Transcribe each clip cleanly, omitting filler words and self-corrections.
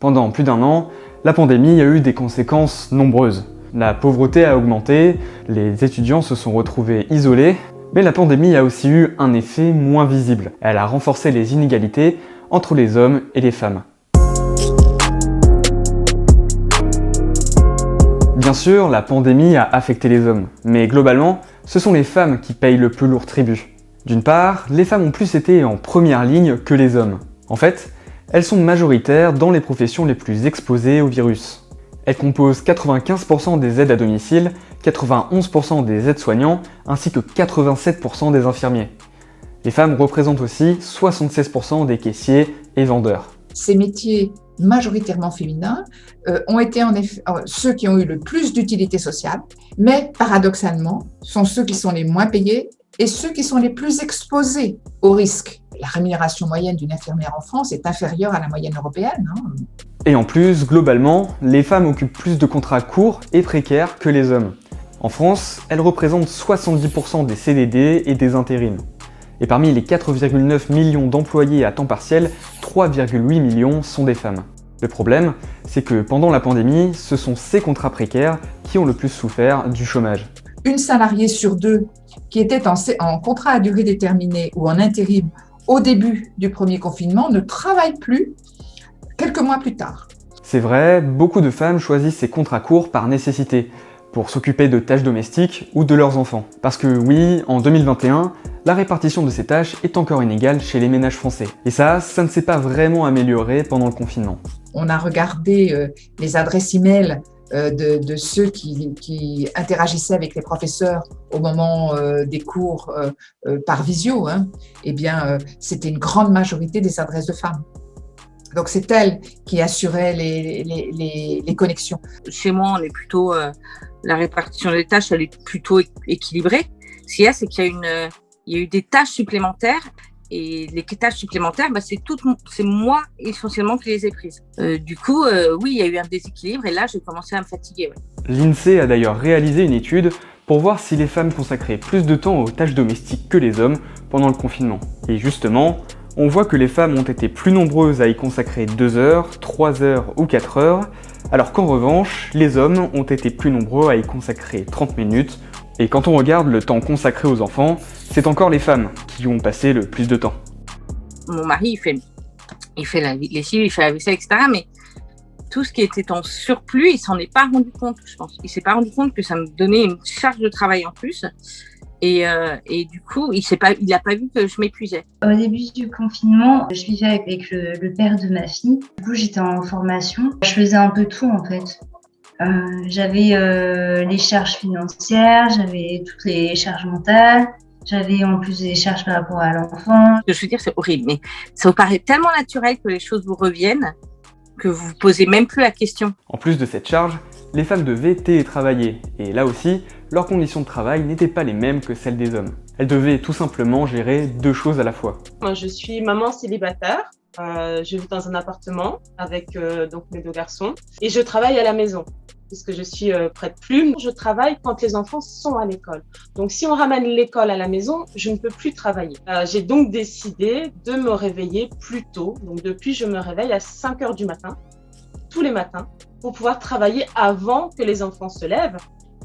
Pendant plus d'un an, la pandémie a eu des conséquences nombreuses. La pauvreté a augmenté, les étudiants se sont retrouvés isolés, mais la pandémie a aussi eu un effet moins visible. Elle a renforcé les inégalités entre les hommes et les femmes. Bien sûr, la pandémie a affecté les hommes, mais globalement, ce sont les femmes qui payent le plus lourd tribut. D'une part, les femmes ont plus été en première ligne que les hommes. En fait, elles sont majoritaires dans les professions les plus exposées au virus. Elles composent 95% des aides à domicile, 91% des aides-soignants, ainsi que 87% des infirmiers. Les femmes représentent aussi 76% des caissiers et vendeurs. Ces métiers majoritairement féminins ont été en effet ceux qui ont eu le plus d'utilité sociale, mais paradoxalement, sont ceux qui sont les moins payés et ceux qui sont les plus exposés au risque. La rémunération moyenne d'une infirmière en France est inférieure à la moyenne européenne. Et en plus, globalement, les femmes occupent plus de contrats courts et précaires que les hommes. En France, elles représentent 70% des CDD et des intérims. Et parmi les 4,9 millions d'employés à temps partiel, 3,8 millions sont des femmes. Le problème, c'est que pendant la pandémie, ce sont ces contrats précaires qui ont le plus souffert du chômage. Une salariée sur deux qui était en contrat à durée déterminée ou en intérim au début du premier confinement ne travaille plus quelques mois plus tard. C'est vrai, beaucoup de femmes choisissent ces contrats courts par nécessité, pour s'occuper de tâches domestiques ou de leurs enfants. Parce que oui, en 2021, la répartition de ces tâches est encore inégale chez les ménages français. Et ça ne s'est pas vraiment amélioré pendant le confinement. On a regardé les adresses e-mail de ceux qui interagissaient avec les professeurs au moment des cours par visio. Eh bien, c'était une grande majorité des adresses de femmes. Donc, c'est elles qui assuraient les connexions. Chez moi, on est plutôt... la répartition des tâches, elle est plutôt équilibrée. Ce qu'il y a, c'est qu'il y a eu des tâches supplémentaires. Et les tâches supplémentaires, c'est moi essentiellement qui les ai prises. Du coup, oui, il y a eu un déséquilibre et là, j'ai commencé à me fatiguer. Ouais. L'INSEE a d'ailleurs réalisé une étude pour voir si les femmes consacraient plus de temps aux tâches domestiques que les hommes pendant le confinement. Et justement, on voit que les femmes ont été plus nombreuses à y consacrer 2 heures, 3 heures ou 4 heures, alors qu'en revanche, les hommes ont été plus nombreux à y consacrer 30 minutes. Et quand on regarde le temps consacré aux enfants, c'est encore les femmes qui y ont passé le plus de temps. Mon mari, il fait la lessive, il fait la vaisselle, etc. Mais tout ce qui était en surplus, il s'en est pas rendu compte, je pense. Il s'est pas rendu compte que ça me donnait une charge de travail en plus. Et du coup, il a pas vu que je m'épuisais. Au début du confinement, je vivais avec le père de ma fille. Du coup, j'étais en formation. Je faisais un peu tout, en fait. J'avais les charges financières, j'avais toutes les charges mentales, j'avais en plus des charges par rapport à l'enfant. Je veux dire, c'est horrible, mais ça vous paraît tellement naturel que les choses vous reviennent que vous vous posez même plus la question. En plus de cette charge, les femmes devaient télétravailler, et là aussi, leurs conditions de travail n'étaient pas les mêmes que celles des hommes. Elles devaient tout simplement gérer 2 choses à la fois. Moi, je suis maman célibataire, je vis dans un appartement avec donc mes 2 garçons, et je travaille à la maison, puisque je suis près de Plume. Je travaille quand les enfants sont à l'école. Donc, si on ramène l'école à la maison, je ne peux plus travailler. J'ai donc décidé de me réveiller plus tôt. Donc, depuis, je me réveille à 5 heures du matin, tous les matins, pour pouvoir travailler avant que les enfants se lèvent.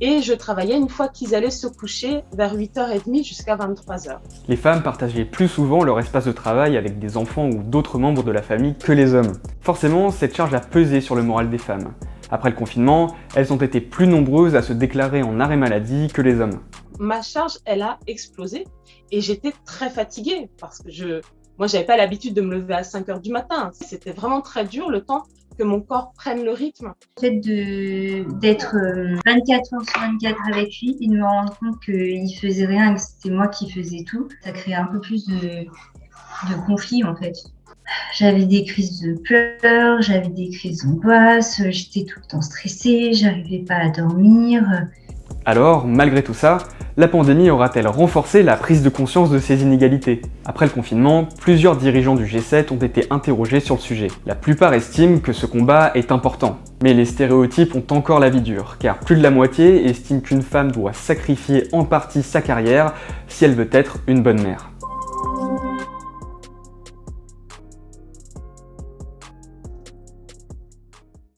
Et je travaillais une fois qu'ils allaient se coucher vers 8h30 jusqu'à 23h. Les femmes partageaient plus souvent leur espace de travail avec des enfants ou d'autres membres de la famille que les hommes. Forcément, cette charge a pesé sur le moral des femmes. Après le confinement, elles ont été plus nombreuses à se déclarer en arrêt maladie que les hommes. Ma charge, elle a explosé et j'étais très fatiguée parce que moi, j'avais pas l'habitude de me lever à 5h du matin. C'était vraiment très dur le temps que mon corps prenne le rythme. Le fait d'être 24 heures sur 24 avec lui et de me rendre compte qu'il faisait rien et que c'était moi qui faisais tout, ça créait un peu plus de conflit en fait. J'avais des crises de pleurs, j'avais des crises d'angoisse, j'étais tout le temps stressée, j'arrivais pas à dormir. Alors, malgré tout ça, la pandémie aura-t-elle renforcé la prise de conscience de ces inégalités? Après le confinement, plusieurs dirigeants du G7 ont été interrogés sur le sujet. La plupart estiment que ce combat est important. Mais les stéréotypes ont encore la vie dure, car plus de la moitié estiment qu'une femme doit sacrifier en partie sa carrière si elle veut être une bonne mère.